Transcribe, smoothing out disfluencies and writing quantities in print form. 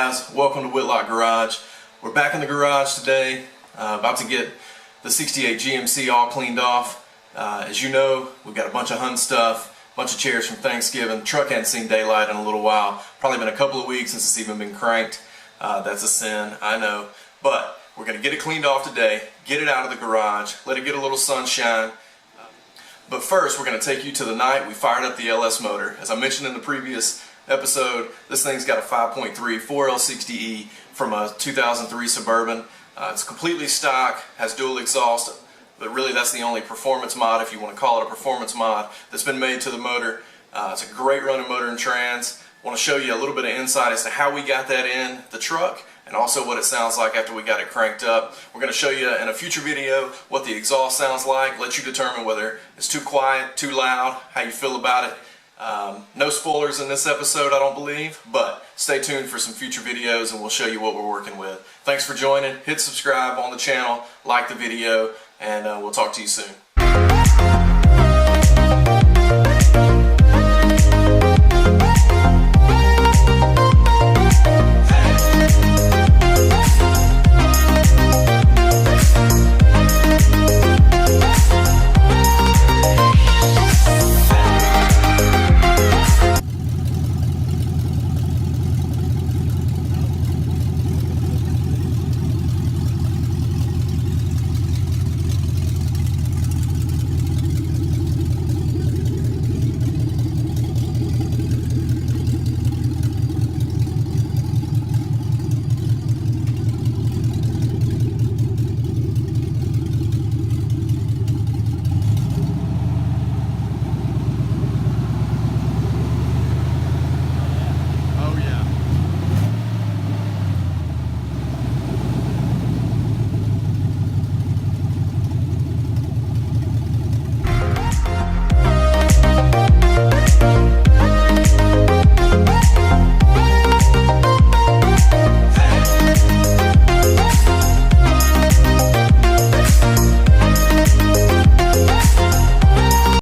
guys? Welcome to Whitlock Garage. We're back in the garage today, about to get the 68 GMC all cleaned off. As you know, we've got a bunch of Hun stuff, a bunch of chairs from Thanksgiving. The truck hadn't seen daylight in a little while. Probably been a couple of weeks since it's even been cranked. That's a sin, I know. But we're going to get it cleaned off today, get it out of the garage, let it get a little sunshine. But first, we're going to take you to the night we fired up the LS motor. As I mentioned in the previous episode, this thing's got a 5.3 4L60E from a 2003 Suburban. It's completely stock, has dual exhaust, but really that's the only performance mod, if you want to call it a performance mod, that's been made to the motor. It's a great running motor and trans. I want to show you a little bit of insight as to how we got that in the truck and also what it sounds like after we got it cranked up. We're going to show you in a future video what the exhaust sounds like, let you determine whether it's too quiet, too loud, how you feel about it. No spoilers in this episode, I don't believe, but stay tuned for some future videos and we'll show you what we're working with. Thanks for joining. Hit subscribe on the channel, like the video, and we'll talk to you soon.